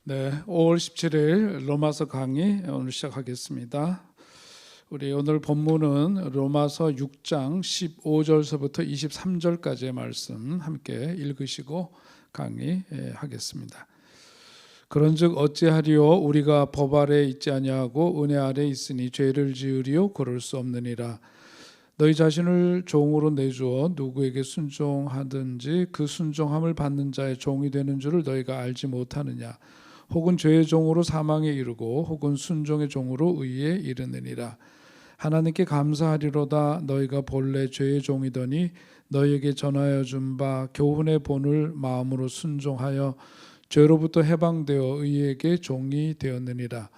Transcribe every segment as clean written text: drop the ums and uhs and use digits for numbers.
네, 5월 17일 로마서 강의 오늘 시작하겠습니다. 우리 오늘 본문은 로마서 6장 15절서부터 23절까지의 말씀 함께 읽으시고 강의하겠습니다. 그런즉 어찌하리요 우리가 법 아래 있지 아니하고 은혜 아래 있으니 죄를 지으리요 그럴 수 없느니라. 너희 자신을 종으로 내주어 누구에게 순종하든지 그 순종함을 받는 자의 종이 되는 줄을 너희가 알지 못하느냐. 혹은 죄의 종으로 사망에 이르고 혹은 순종의 종으로 의에 이르느니라. 하나님께 감사하리로다. 너희가 본래 죄의 종이더니 너희에게 전하여 준 바 교훈의 본을 마음으로 순종하여 죄로부터 해방되어 의에게 종이 되었느니라.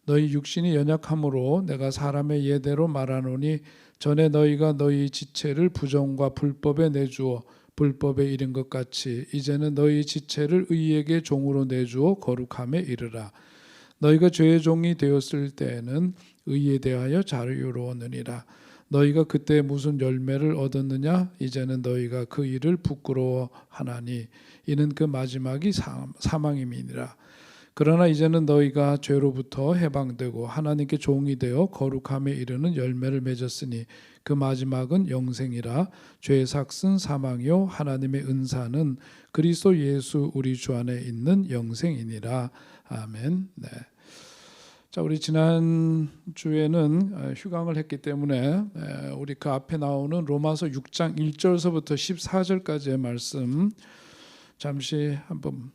너희 육신이 연약함으로 내가 사람의 예대로 말하노니 전에 너희가 너희 지체를 부정과 불법에 내주어 불법에 이른 것 같이 이제는 너희 지체를 의에게 종으로 내주어 거룩함에 이르라. 너희가 죄의 종이 되었을 때에는 의에 대하여 자유로웠느니라. 너희가 그때 무슨 열매를 얻었느냐? 이제는 너희가 그 일을 부끄러워하나니 이는 그 마지막이 사망임이니라. 그러나 이제는 너희가 죄로부터 해방되고 하나님께 종이 되어 거룩함에 이르는 열매를 맺었으니 그 마지막은 영생이라. 죄의 삭은 사망이요 하나님의 은사는 그리스도 예수 우리 주 안에 있는 영생이니라. 아멘. 네. 자, 우리 지난 주에는 휴강을 했기 때문에 우리 그 앞에 나오는 로마서 6장 1절서부터 14절까지의 말씀 잠시 한번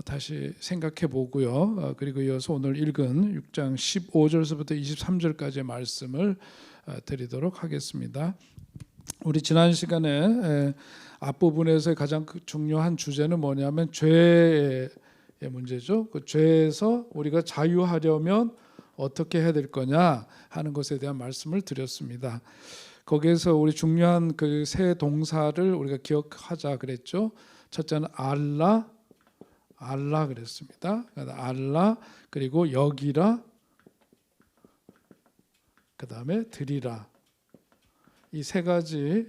다시 생각해 보고요. 그리고 이어서 오늘 읽은 6장 15절서부터 23절까지의 말씀을 드리도록 하겠습니다. 우리 지난 시간에 앞부분에서 가장 중요한 주제는 뭐냐면 죄의 문제죠. 그 죄에서 우리가 자유하려면 어떻게 해야 될 거냐 하는 것에 대한 말씀을 드렸습니다. 거기에서 우리 중요한 그 세 동사를 우리가 기억하자 그랬죠. 첫째는 알라 그랬습니다. 알라 그리고 여기라 그 다음에 드리라. 이 세 가지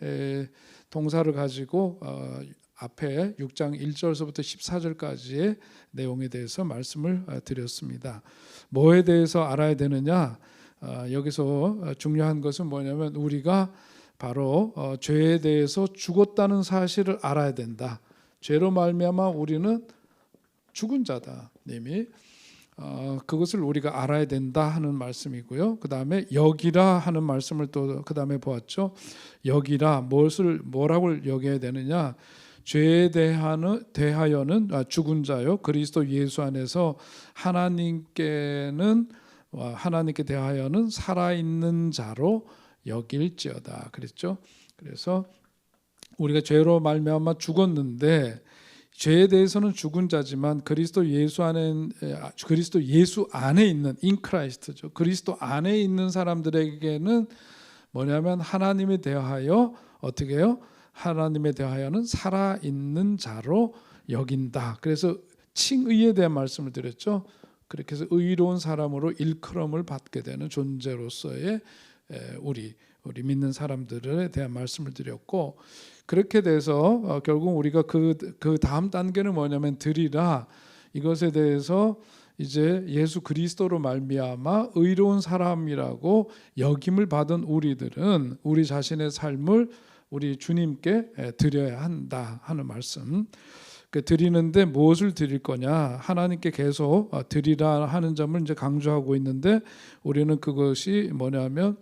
동사를 가지고 앞에 6장 1절서부터 14절까지의 내용에 대해서 말씀을 드렸습니다. 뭐에 대해서 알아야 되느냐? 여기서 중요한 것은 뭐냐면 우리가 바로 죄에 대해서 죽었다는 사실을 알아야 된다. 죄로 말미암아 우리는 죽은 자다. 이미 그것을 우리가 알아야 된다 하는 말씀이고요. 그 다음에 여기라 하는 말씀을 또 그 다음에 보았죠. 여기라 뭐라고 여겨야 되느냐? 죄에 대하여는 죽은 자요 그리스도 예수 안에서 하나님께 대하여는 살아있는 자로 여길지어다 그랬죠. 그래서 우리가 죄로 말미암아 죽었는데 죄에 대해서는 죽은 자지만 그리스도 예수 안에 있는 인크라이스트죠. 그리스도 안에 있는 사람들에게는 뭐냐면 하나님에 대하여 어떻게 해요? 하나님에 대하여는 살아있는 자로 여긴다. 그래서 칭의에 대한 말씀을 드렸죠. 그렇게 해서 의로운 사람으로 일컬음을 받게 되는 존재로서의 우리 믿는 사람들에 대한 말씀을 드렸고, 그렇게 돼서 결국 우리가 그 다음 단계는 뭐냐면 드리라. 이것에 대해서 이제 예수 그리스도로 말미암아 의로운 사람이라고 여김을 받은 우리들은 우리 자신의 삶을 우리 주님께 드려야 한다 하는 말씀. 드리는데 무엇을 드릴 거냐? 하나님께 계속 드리라 하는 점을 이제 강조하고 있는데 우리는 그것이 뭐냐면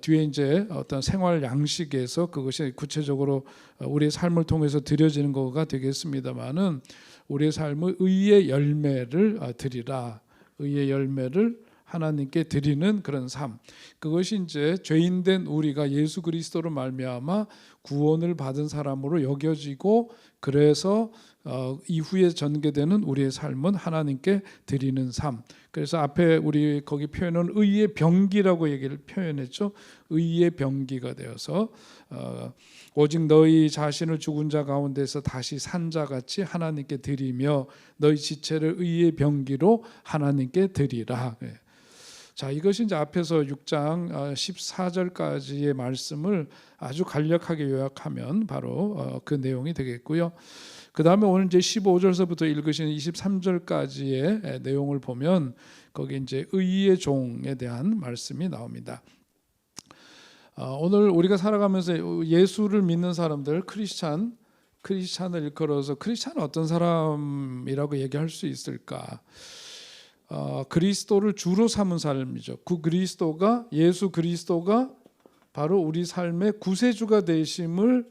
뒤에 이제 어떤 생활 양식에서 그것이 구체적으로 우리의 삶을 통해서 드려지는 거가 되겠습니다만은 우리의 삶의 의의 열매를 드리라. 의의 열매를 하나님께 드리는 그런 삶. 그것이 이제 죄인된 우리가 예수 그리스도로 말미암아 구원을 받은 사람으로 여겨지고 그래서 이후에 전개되는 우리의 삶은 하나님께 드리는 삶. 그래서 앞에 우리 거기 표현은 의의 병기라고 얘기를 표현했죠. 의의 병기가 되어서 오직 너희 자신을 죽은 자 가운데서 다시 산 자같이 하나님께 드리며 너희 지체를 의의 병기로 하나님께 드리라. 자, 이것이 이제 앞에서 6장 14절까지의 말씀을 아주 간략하게 요약하면 바로 그 내용이 되겠고요. 그 다음에 오늘 이제 15절서부터 읽으신 23절까지의 내용을 보면 거기 이제 의의 종에 대한 말씀이 나옵니다. 오늘 우리가 살아가면서 예수를 믿는 사람들, 크리스찬을 일컬어서 크리스찬은 어떤 사람이라고 얘기할 수 있을까? 그리스도를 주로 삼은 삶이죠. 그 그리스도가, 예수 그리스도가 바로 우리 삶의 구세주가 되심을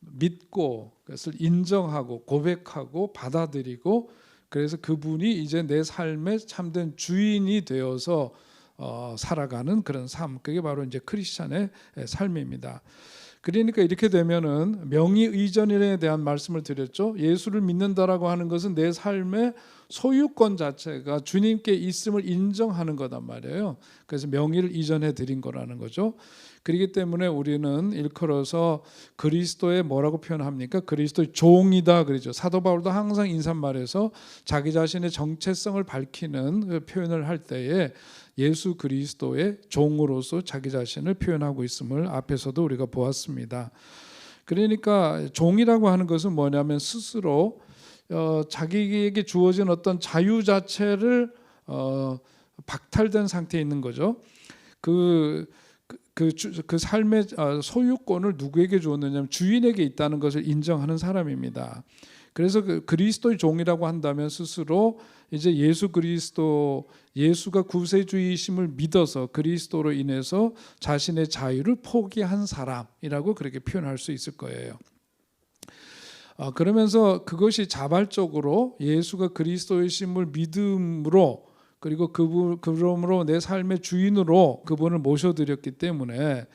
믿고 그것을 인정하고 고백하고 받아들이고, 그래서 그분이 이제 내 삶의 참된 주인이 되어서 살아가는 그런 삶, 그게 바로 이제 크리스찬의 삶입니다. 그러니까 이렇게 되면은 명의의전에 대한 말씀을 드렸죠. 예수를 믿는다라고 하는 것은 내 삶의 소유권 자체가 주님께 있음을 인정하는 거단 말이에요. 그래서 명의를 이전해 드린 거라는 거죠. 그렇기 때문에 우리는 일컬어서 그리스도의 뭐라고 표현합니까? 그리스도의 종이다 그러죠. 사도 바울도 항상 인사말에서 자기 자신의 정체성을 밝히는 그 표현을 할 때에 예수 그리스도의 종으로서 자기 자신을 표현하고 있음을 앞에서도 우리가 보았습니다. 그러니까 종이라고 하는 것은 뭐냐면 스스로 자기에게 주어진 어떤 자유 자체를 박탈된 상태에 있는 거죠. 그 삶의 소유권을 누구에게 주었느냐면 주인에게 있다는 것을 인정하는 사람입니다. 그래서 그 그리스도의 종이라고 한다면 스스로 이제 예수 그리스도, 예수가 구세주이심을 믿어서 그리스도로 인해서 자신의 자유를 포기한 사람이라고 그렇게 표현할 수 있을 거예요. 그러면서 그것이 자발적으로 예수가 그리스도이심을 믿음으로, 그리고 그러므로 내 삶의 주인으로 그분을 모셔드렸기 때문에,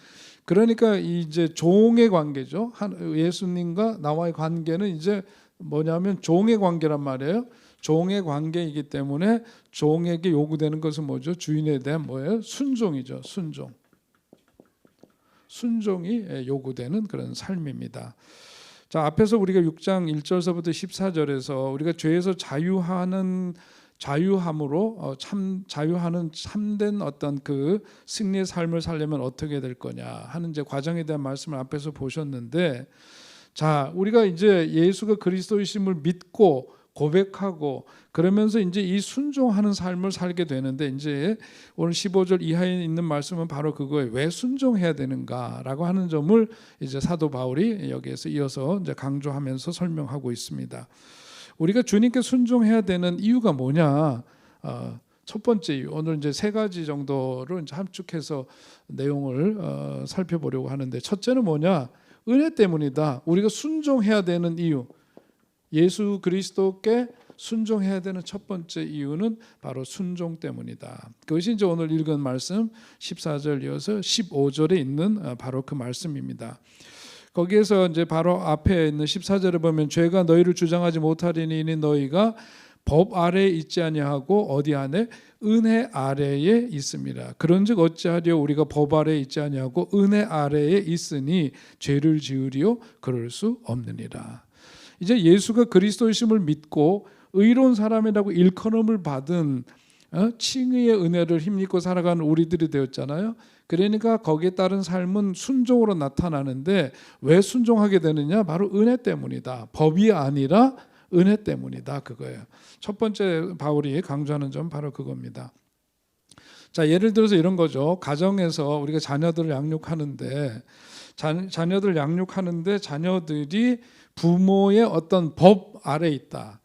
그러니까 이제 종의 관계죠. 예수님과 나와의 관계는 이제 뭐냐면 종의 관계란 말이에요. 종의 관계이기 때문에 종에게 요구되는 것은 뭐죠? 주인에 대한 뭐예요? 순종이죠. 순종이 요구되는 그런 삶입니다. 자, 앞에서 우리가 6장 1절서부터 14절에서 우리가 죄에서 자유함으로 자유하는 참된 어떤 그 승리의 삶을 살려면 어떻게 될 거냐 하는 이제 과정에 대한 말씀을 앞에서 보셨는데, 자, 우리가 이제 예수가 그리스도이심을 믿고 고백하고 그러면서 이제 이 순종하는 삶을 살게 되는데, 이제 오늘 15절 이하에 있는 말씀은 바로 그거예요. 왜 순종해야 되는가라고 하는 점을 이제 사도 바울이 여기에서 이어서 이제 강조하면서 설명하고 있습니다. 우리가 주님께 순종해야 되는 이유가 뭐냐? 첫 번째 이유, 오늘 이제 세 가지 정도로 이제 함축해서 내용을 살펴보려고 하는데, 첫째는 뭐냐? 은혜 때문이다. 우리가 순종해야 되는 이유, 예수 그리스도께 순종해야 되는 첫 번째 이유는 바로 순종 때문이다. 그것이 이제 오늘 읽은 말씀 14절 이어서 15절에 있는 바로 그 말씀입니다. 거기에서 이제 바로 앞에 있는 14절에 보면 죄가 너희를 주장하지 못하리니 이는 너희가 법 아래에 있지 아니하고 어디 안에? 은혜 아래에 있습니다. 그런즉 어찌하리요? 우리가 법 아래에 있지 아니하고 은혜 아래에 있으니 죄를 지으리요? 그럴 수 없느니라. 이제 예수가 그리스도이심을 믿고 의로운 사람이라고 일컬음을 받은 칭의의 은혜를 힘입고 살아가는 우리들이 되었잖아요. 그러니까 거기에 따른 삶은 순종으로 나타나는데, 왜 순종하게 되느냐? 바로 은혜 때문이다. 법이 아니라 은혜 때문이다. 그거예요. 첫 번째 바울이 강조하는 점 바로 그겁니다. 자, 예를 들어서 이런 거죠. 가정에서 우리가 자녀들을 양육하는데 자녀들이 부모의 어떤 법 아래 있다.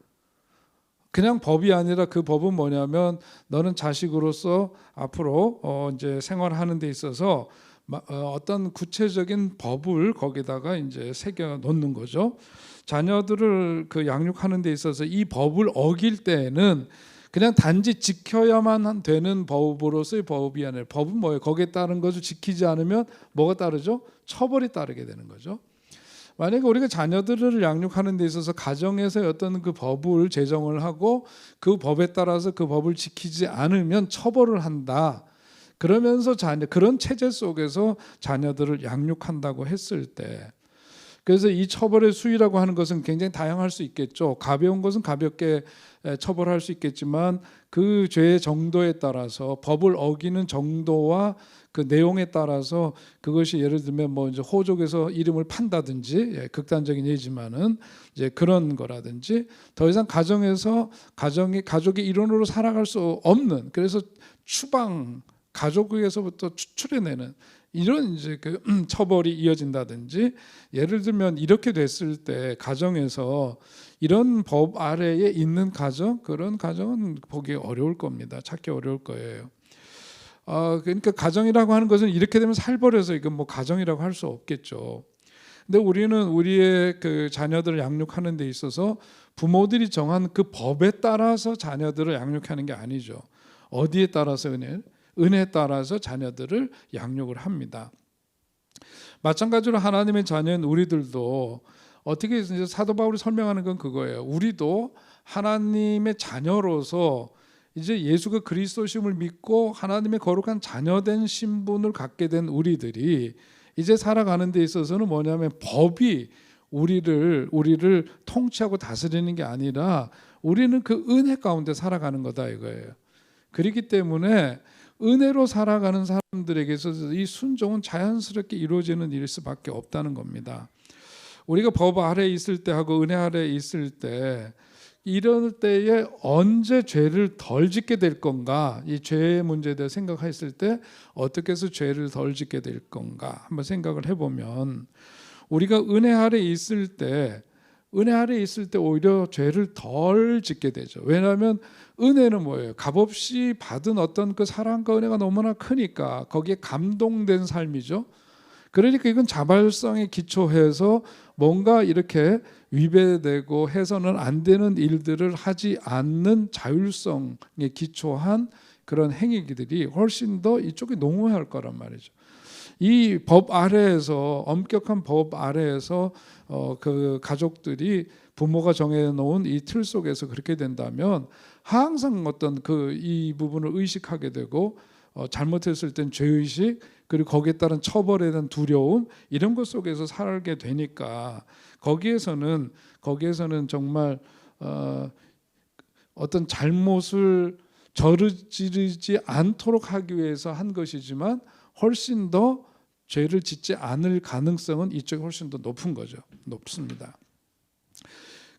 그냥 법이 아니라 그 법은 뭐냐면, 너는 자식으로서 앞으로 이제 생활하는 데 있어서 어떤 구체적인 법을 거기다가 이제 새겨 놓는 거죠. 자녀들을 그 양육하는 데 있어서 이 법을 어길 때에는 그냥 단지 지켜야만 되는 법으로서의 법이 아니라, 법은 뭐예요? 거기에 따른 것을 지키지 않으면 뭐가 따르죠? 처벌이 따르게 되는 거죠. 만약에 우리가 자녀들을 양육하는 데 있어서 가정에서 어떤 그 법을 제정을 하고 그 법에 따라서 그 법을 지키지 않으면 처벌을 한다. 그러면서 그런 체제 속에서 자녀들을 양육한다고 했을 때, 그래서 이 처벌의 수위라고 하는 것은 굉장히 다양할 수 있겠죠. 가벼운 것은 가볍게 처벌할 수 있겠지만 그 죄의 정도에 따라서 법을 어기는 정도와 그 내용에 따라서 그것이 예를 들면 뭐 이제 호족에서 이름을 판다든지 극단적인 예지만은 이제 그런 거라든지 더 이상 가정에서 가족의 일원으로 살아갈 수 없는 그래서 추방 가족에서부터 추출해내는 이런 이제 그 처벌이 이어진다든지 예를 들면 이렇게 됐을 때 가정에서 이런 법 아래에 있는 가정 그런 가정은 보기 어려울 겁니다. 찾기 어려울 거예요. 그러니까 가정이라고 하는 것은 이렇게 되면 살벌해서 이건 뭐 가정이라고 할 수 없겠죠. 근데 우리는 우리의 그 자녀들을 양육하는 데 있어서 부모들이 정한 그 법에 따라서 자녀들을 양육하는 게 아니죠. 어디에 따라서 은혜에 따라서 자녀들을 양육을 합니다. 마찬가지로 하나님의 자녀인 우리들도 어떻게 이제 사도 바울이 설명하는 건 그거예요. 우리도 하나님의 자녀로서 이제 예수가 그리스도심을 믿고 하나님의 거룩한 자녀된 신분을 갖게 된 우리들이 이제 살아가는 데 있어서는 뭐냐면 법이 우리를 통치하고 다스리는 게 아니라 우리는 그 은혜 가운데 살아가는 거다 이거예요. 그렇기 때문에 은혜로 살아가는 사람들에게 있어서 이 순종은 자연스럽게 이루어지는 일일 수밖에 없다는 겁니다. 우리가 법 아래에 있을 때하고 은혜 아래에 있을 때 이럴 때에 언제 죄를 덜 짓게 될 건가, 이 죄의 문제에 대해 생각했을 때 어떻게 해서 죄를 덜 짓게 될 건가 한번 생각을 해보면 우리가 은혜 아래에 있을 때 오히려 죄를 덜 짓게 되죠. 왜냐하면 은혜는 뭐예요? 값없이 받은 어떤 그 사랑과 은혜가 너무나 크니까 거기에 감동된 삶이죠. 그러니까 이건 자발성에 기초해서 뭔가 이렇게 위배되고 해서는 안 되는 일들을 하지 않는 자율성에 기초한 그런 행위들이 훨씬 더 이쪽이 농후할 거란 말이죠. 이 법 아래에서 엄격한 법 아래에서 그 가족들이 부모가 정해놓은 이 틀 속에서 그렇게 된다면 항상 어떤 이 부분을 의식하게 되고 잘못했을 땐 죄의식 그리고 거기에 따른 처벌에 대한 두려움 이런 것 속에서 살게 되니까 거기에서는 정말 어떤 잘못을 저지르지 않도록 하기 위해서 한 것이지만 훨씬 더 죄를 짓지 않을 가능성은 이쪽이 훨씬 더 높은 거죠. 높습니다.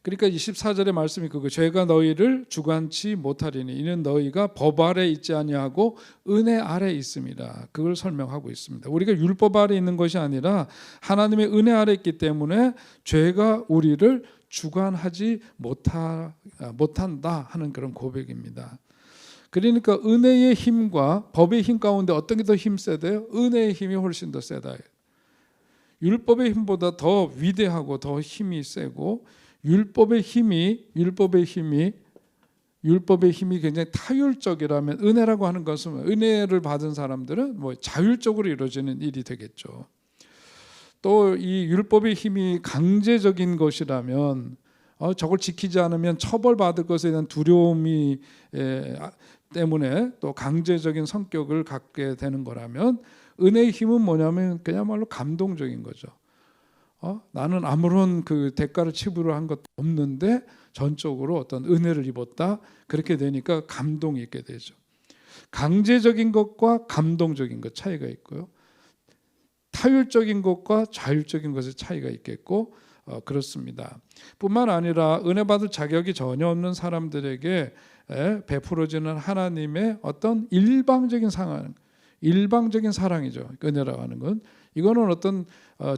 그러니까 24절의 말씀이 그거 죄가 너희를 주관치 못하리니 이는 너희가 법 아래 있지 아니하고 은혜 아래 있습니다. 그걸 설명하고 있습니다. 우리가 율법 아래 있는 것이 아니라 하나님의 은혜 아래 있기 때문에 죄가 우리를 주관하지 못한다 하는 그런 고백입니다. 그러니까 은혜의 힘과 법의 힘 가운데 어떤 게 더 힘세대요? 은혜의 힘이 훨씬 더 세다. 율법의 힘보다 더 위대하고 더 힘이 세고 율법의 힘이 굉장히 타율적이라면 은혜라고 하는 것은 은혜를 받은 사람들은 뭐 자율적으로 이루어지는 일이 되겠죠. 또 이 율법의 힘이 강제적인 것이라면 저걸 지키지 않으면 처벌받을 것에 대한 두려움이 때문에 또 강제적인 성격을 갖게 되는 거라면 은혜의 힘은 뭐냐면 그야말로 감동적인 거죠. 나는 아무런 그 대가를 치부한 것도 없는데 전적으로 어떤 은혜를 입었다. 그렇게 되니까 감동이 있게 되죠. 강제적인 것과 감동적인 것 차이가 있고요. 타율적인 것과 자율적인 것의 차이가 있겠고 그렇습니다. 뿐만 아니라 은혜 받을 자격이 전혀 없는 사람들에게 베풀어지는 하나님의 어떤 일방적인 사랑이죠. 은혜라고 하는 건 이거는 어떤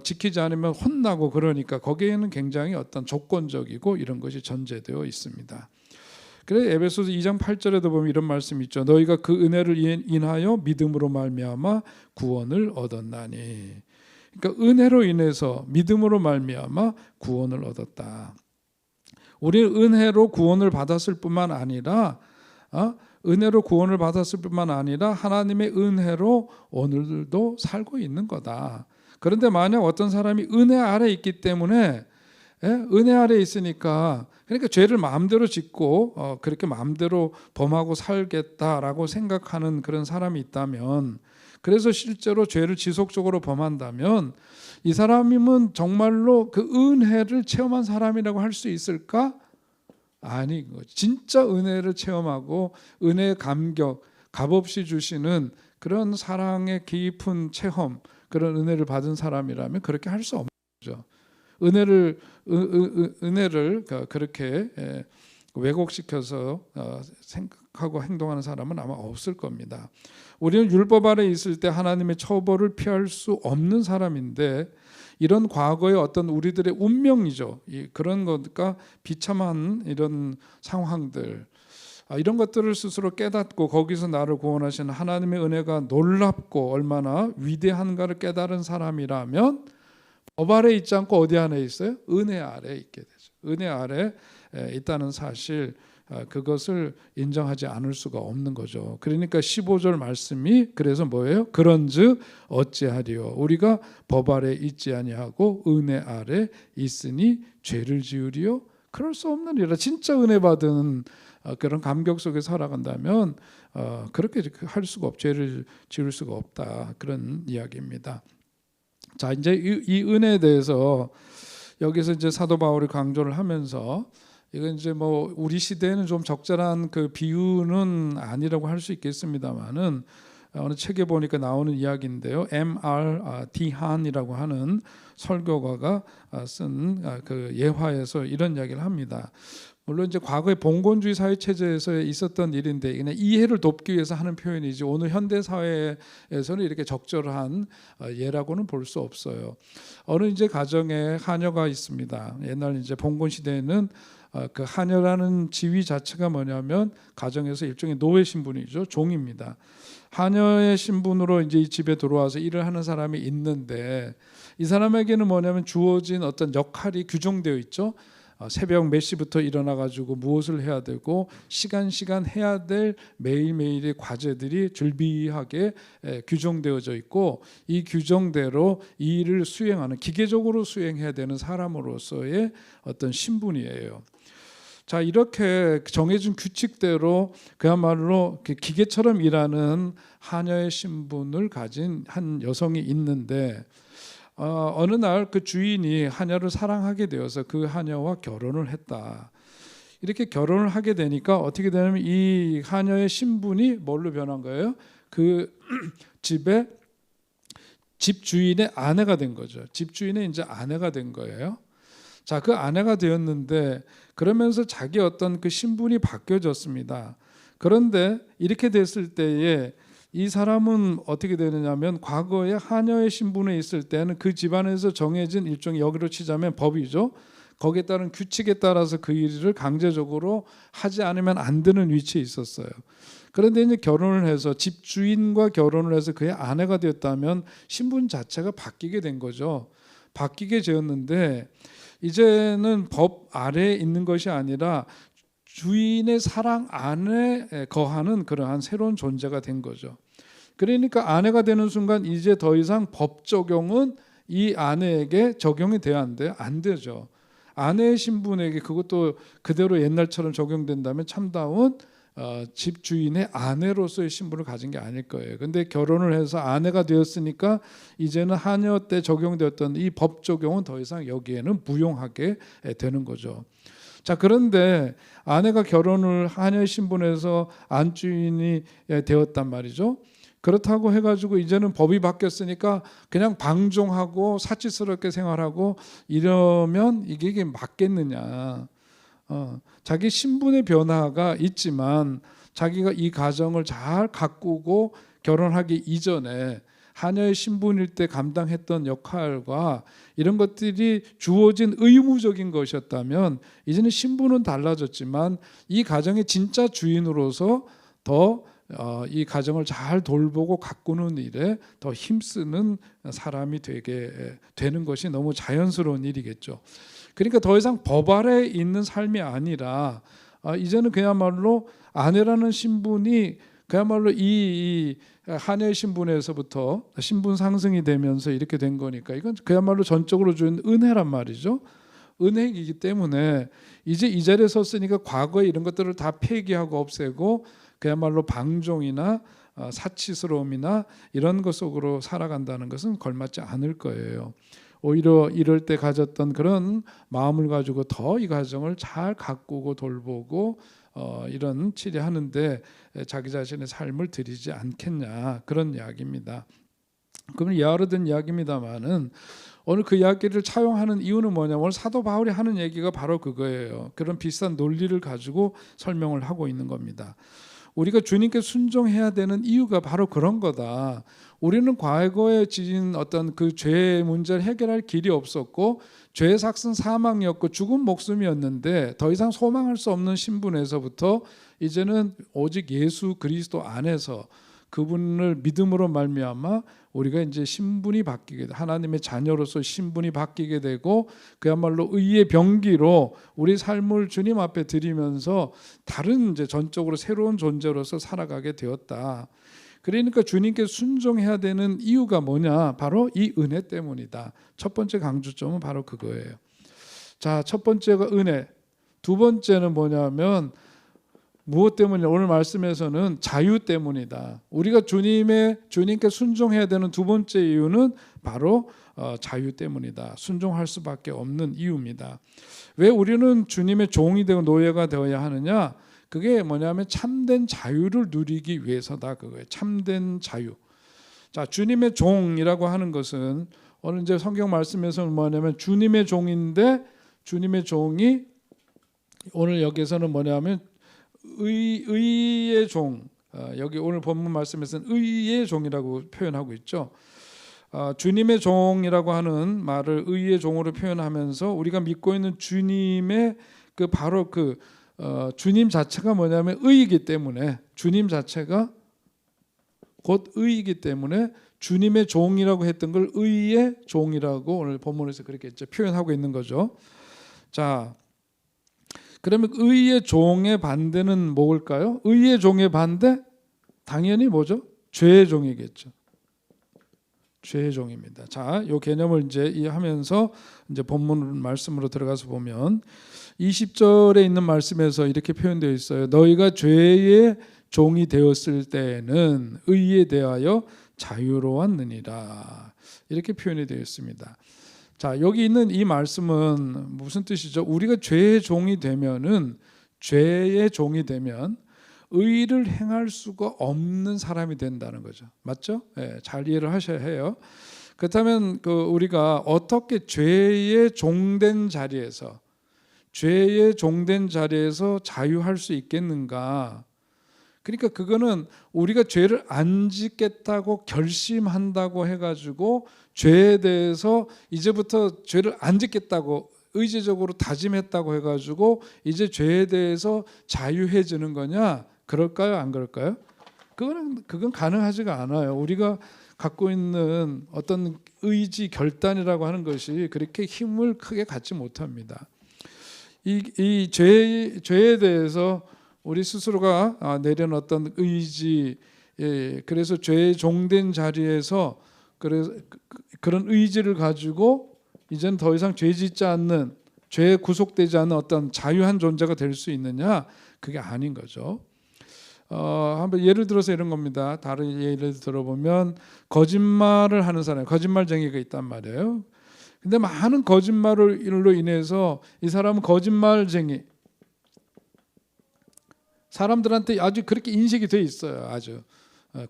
지키지 않으면 혼나고 그러니까 거기에는 굉장히 어떤 조건적이고 이런 것이 전제되어 있습니다. 그래서 에베소서 2장 8절에도 보면 이런 말씀이 있죠. 너희가 그 은혜를 인하여 믿음으로 말미암아 구원을 얻었나니. 그러니까 은혜로 인해서 믿음으로 말미암아 구원을 얻었다. 우리는 은혜로 구원을 받았을 뿐만 아니라 하나님의 은혜로 오늘도 살고 있는 거다. 그런데 만약 어떤 사람이 은혜 아래 있기 때문에 은혜 아래 있으니까 그러니까 죄를 마음대로 짓고 그렇게 마음대로 범하고 살겠다라고 생각하는 그런 사람이 있다면 그래서 실제로 죄를 지속적으로 범한다면 이 사람이면 정말로 그 은혜를 체험한 사람이라고 할 수 있을까? 아닌 거죠. 진짜 은혜를 체험하고 은혜의 감격, 값없이 주시는 그런 사랑의 깊은 체험, 그런 은혜를 받은 사람이라면 그렇게 할 수 없는 거죠. 은혜를 그렇게 왜곡시켜서 생각하고 행동하는 사람은 아마 없을 겁니다. 우리는 율법 아래 있을 때 하나님의 처벌을 피할 수 없는 사람인데 이런 과거의 어떤 우리들의 운명이죠. 그런 것과 비참한 이런 상황들, 이런 것들을 스스로 깨닫고 거기서 나를 구원하신 하나님의 은혜가 놀랍고 얼마나 위대한가를 깨달은 사람이라면 법 아래 있지 않고 어디 안에 있어요? 은혜 아래 있게 되죠. 은혜 아래 있다는 사실, 그것을 인정하지 않을 수가 없는 거죠. 그러니까 15절 말씀이 그래서 뭐예요? 그런즉 어찌하리요? 우리가 법 아래 있지 아니하고 은혜 아래 있으니 죄를 지으리요? 그럴 수 없느니라. 진짜 은혜 받은 그런 감격 속에 살아간다면 그렇게 할 수가 죄를 지을 수가 없다. 그런 이야기입니다. 자, 이제 이 은혜에 대해서 여기서 이제 사도 바울이 강조를 하면서 이건 이제 뭐 우리 시대에는 좀 적절한 그 비유는 아니라고 할 수 있겠습니다만은 어느 책에 보니까 나오는 이야기인데요. M.R. 디한이라고 하는 설교가가 쓴 그 예화에서 이런 이야기를 합니다. 물론 이제 과거의 봉건주의 사회 체제에서 있었던 일인데 그냥 이해를 돕기 위해서 하는 표현이지 오늘 현대 사회에서는 이렇게 적절한 예라고는 볼 수 없어요. 어느 이제 가정에 하녀가 있습니다. 옛날 이제 봉건 시대에는 그 하녀라는 지위 자체가 뭐냐면 가정에서 일종의 노예 신분이죠. 종입니다. 하녀의 신분으로 이제 이 집에 들어와서 일을 하는 사람이 있는데 이 사람에게는 뭐냐면 주어진 어떤 역할이 규정되어 있죠. 새벽 몇 시부터 일어나 가지고 무엇을 해야 되고 시간 해야 될 매일매일의 과제들이 줄비하게 규정되어져 있고 이 규정대로 이 일을 수행하는 기계적으로 수행해야 되는 사람으로서의 어떤 신분이에요. 자, 이렇게 정해진 규칙대로 그야말로 기계처럼 일하는 하녀의 신분을 가진 한 여성이 있는데 어느 날 그 주인이 하녀를 사랑하게 되어서 그 하녀와 결혼을 했다. 이렇게 결혼을 하게 되니까 어떻게 되냐면 이 하녀의 신분이 뭘로 변한 거예요? 그 집의 집주인의 아내가 된 거죠. 집주인의 이제 아내가 된 거예요. 자, 그 아내가 되었는데 그러면서 자기 어떤 그 신분이 바뀌어졌습니다. 그런데 이렇게 됐을 때에 이 사람은 어떻게 되느냐면 과거에 하녀의 신분에 있을 때는 그 집안에서 정해진 일종의 여기로 치자면 법이죠. 거기에 따른 규칙에 따라서 그 일을 강제적으로 하지 않으면 안 되는 위치에 있었어요. 그런데 이제 결혼을 해서 집주인과 결혼을 해서 그의 아내가 되었다면 신분 자체가 바뀌게 된 거죠. 바뀌게 되었는데 이제는 법 아래에 있는 것이 아니라 주인의 사랑 안에 거하는 그러한 새로운 존재가 된 거죠. 그러니까 아내가 되는 순간 이제 더 이상 법 적용은 이 아내에게 적용이 돼야 하는데 안 되죠. 아내의 신분에게 그것도 그대로 옛날처럼 적용된다면 참다운 집주인의 아내로서의 신분을 가진 게 아닐 거예요. 근데 결혼을 해서 아내가 되었으니까 이제는 하녀 때 적용되었던 이 법 적용은 더 이상 여기에는 무용하게 되는 거죠. 자, 그런데 아내가 결혼을 하녀의 신분에서 안주인이 되었단 말이죠. 그렇다고 해가지고 이제는 법이 바뀌었으니까 그냥 방종하고 사치스럽게 생활하고 이러면 이게 맞겠느냐. 자기 신분의 변화가 있지만 자기가 이 가정을 잘 가꾸고 결혼하기 이전에 하녀의 신분일 때 감당했던 역할과 이런 것들이 주어진 의무적인 것이었다면 이제는 신분은 달라졌지만 이 가정의 진짜 주인으로서 더 이 가정을 잘 돌보고 가꾸는 일에 더 힘쓰는 사람이 되게 되는 것이 너무 자연스러운 일이겠죠. 그러니까 더 이상 법 아래에 있는 삶이 아니라 이제는 그야말로 아내라는 신분이 그야말로 이 하녀의 신분에서부터 신분 상승이 되면서 이렇게 된 거니까 이건 그야말로 전적으로 주는 은혜란 말이죠. 은혜이기 때문에 이제 이 자리에 섰으니까 과거에 이런 것들을 다 폐기하고 없애고 그야말로 방종이나 사치스러움이나 이런 것 속으로 살아간다는 것은 걸맞지 않을 거예요. 오히려 이럴 때 가졌던 그런 마음을 가지고 더 이 가정을 잘 가꾸고 돌보고 이런 치료하는데 자기 자신의 삶을 들이지 않겠냐, 그런 이야기입니다. 그러면 여러 든 이야기입니다만은 오늘 그 이야기를 차용하는 이유는 뭐냐면 오늘 사도 바울이 하는 얘기가 바로 그거예요. 그런 비슷한 논리를 가지고 설명을 하고 있는 겁니다. 우리가 주님께 순종해야 되는 이유가 바로 그런 거다. 우리는 과거에 지진 어떤 그 죄의 문제를 해결할 길이 없었고 죄의 삭은 사망이었고 죽은 목숨이었는데 더 이상 소망할 수 없는 신분에서부터 이제는 오직 예수 그리스도 안에서 그분을 믿음으로 말미암아 우리가 이제 신분이 바뀌게 돼, 하나님의 자녀로서 신분이 바뀌게 되고 그야말로 의의 병기로 우리 삶을 주님 앞에 드리면서 다른 이제 전적으로 새로운 존재로서 살아가게 되었다. 그러니까 주님께 순종해야 되는 이유가 뭐냐? 바로 이 은혜 때문이다. 첫 번째 강조점은 바로 그거예요. 자, 첫 번째가 은혜. 두 번째는 뭐냐면 무엇 때문이냐? 오늘 말씀에서는 자유 때문이다. 우리가 주님께 순종해야 되는 두 번째 이유는 바로 자유 때문이다. 순종할 수밖에 없는 이유입니다. 왜 우리는 주님의 종이 되고 노예가 되어야 하느냐? 그게 뭐냐면 참된 자유를 누리기 위해서다. 그거예요. 참된 자유. 자, 주님의 종이라고 하는 것은 오늘 이제 성경 말씀에서는 뭐냐면 주님의 종인데 주님의 종이 오늘 여기서는 뭐냐면 의의 종, 여기 오늘 본문 말씀에서는 의의 종이라고 표현하고 있죠. 주님의 종이라고 하는 말을 의의 종으로 표현하면서 우리가 믿고 있는 주님의 그 바로 그 주님 자체가 뭐냐면 의이기 때문에 주님 자체가 곧 의이기 때문에 주님의 종이라고 했던 걸 의의 종이라고 오늘 본문에서 그렇게 표현하고 있는 거죠. 자, 그러면 의의 종의 반대는 뭘까요? 의의 종의 반대? 당연히 뭐죠? 죄의 종이겠죠. 죄의 종입니다. 자, 이 개념을 이제 이해하면서 이제 본문 말씀으로 들어가서 보면 20절에 있는 말씀에서 이렇게 표현되어 있어요. 너희가 죄의 종이 되었을 때에는 의에 대하여 자유로웠느니라. 이렇게 표현이 되어 있습니다. 자, 여기 있는 이 말씀은 무슨 뜻이죠? 우리가 죄의 종이 되면 의를 행할 수가 없는 사람이 된다는 거죠. 맞죠? 네, 잘 이해를 하셔야 해요. 그렇다면 우리가 어떻게 죄의 종된 자리에서 자유할 수 있겠는가? 그러니까 그거는 우리가 죄를 안 짓겠다고 결심한다고 해가지고 죄에 대해서 이제부터 죄를 안 짓겠다고 의지적으로 다짐했다고 해가지고 이제 죄에 대해서 자유해지는 거냐? 그럴까요? 안 그럴까요? 그건 가능하지가 않아요. 우리가 갖고 있는 어떤 의지 결단이라고 하는 것이 그렇게 힘을 크게 갖지 못합니다. 이 죄에 대해서 우리 스스로가 내려놓은 어떤 의지, 그래서 죄의 종된 자리에서 그런 의지를 가지고 이제는 더 이상 죄 짓지 않는, 죄에 구속되지 않는 어떤 자유한 존재가 될 수 있느냐? 그게 아닌 거죠. 한번 예를 들어서 이런 겁니다. 다른 예를 들어보면 거짓말을 하는 사람, 거짓말쟁이가 있단 말이에요. 근데 많은 거짓말로 인해서 이 사람은 거짓말쟁이, 사람들한테 아주 그렇게 인식이 돼 있어요. 아주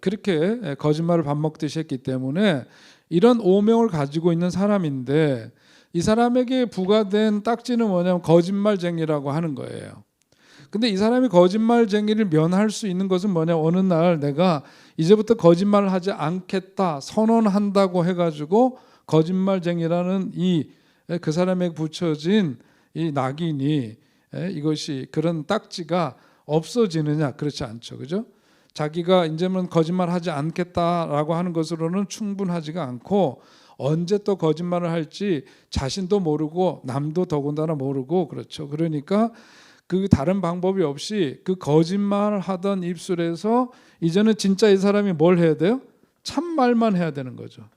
그렇게 거짓말을 밥 먹듯이 했기 때문에 이런 오명을 가지고 있는 사람인데 이 사람에게 부과된 딱지는 뭐냐면 거짓말쟁이라고 하는 거예요. 근데 이 사람이 거짓말쟁이를 면할 수 있는 것은 뭐냐? 어느 날 내가 이제부터 거짓말을 하지 않겠다 선언한다고 해가지고 거짓말쟁이라는 그 사람에게 붙여진 이 낙인이, 이것이 그런 딱지가 없어지느냐? 그렇지 않죠, 그죠? 자기가 이제는 거짓말하지 않겠다라고 하는 것으로는 충분하지가 않고 언제 또 거짓말을 할지 자신도 모르고 남도 더군다나 모르고, 그렇죠. 그러니까 그 다른 방법이 없이 그 거짓말을 하던 입술에서 이제는 진짜 이 사람이 뭘 해야 돼요? 참말만 해야 되는 거죠.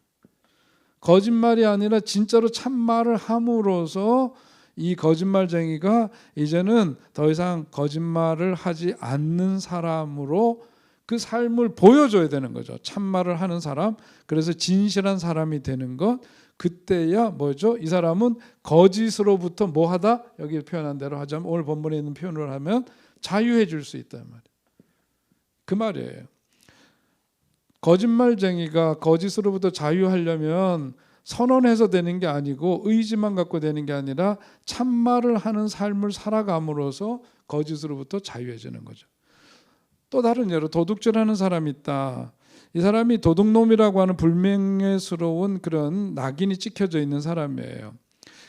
거짓말이 아니라 진짜로 참말을 함으로써 이 거짓말쟁이가 이제는 더 이상 거짓말을 하지 않는 사람으로 그 삶을 보여줘야 되는 거죠. 참말을 하는 사람, 그래서 진실한 사람이 되는 것. 그때야 뭐죠? 이 사람은 거짓으로부터 뭐하다? 여기 표현한 대로 하자면 오늘 본문에 있는 표현을 하면 자유해질 수 있단 말이에요. 그 말이에요. 거짓말쟁이가 거짓으로부터 자유하려면 선언해서 되는 게 아니고 의지만 갖고 되는 게 아니라 참말을 하는 삶을 살아감으로써 거짓으로부터 자유해지는 거죠. 또 다른 예로 도둑질하는 사람이 있다. 이 사람이 도둑놈이라고 하는 불명예스러운 그런 낙인이 찍혀져 있는 사람이에요.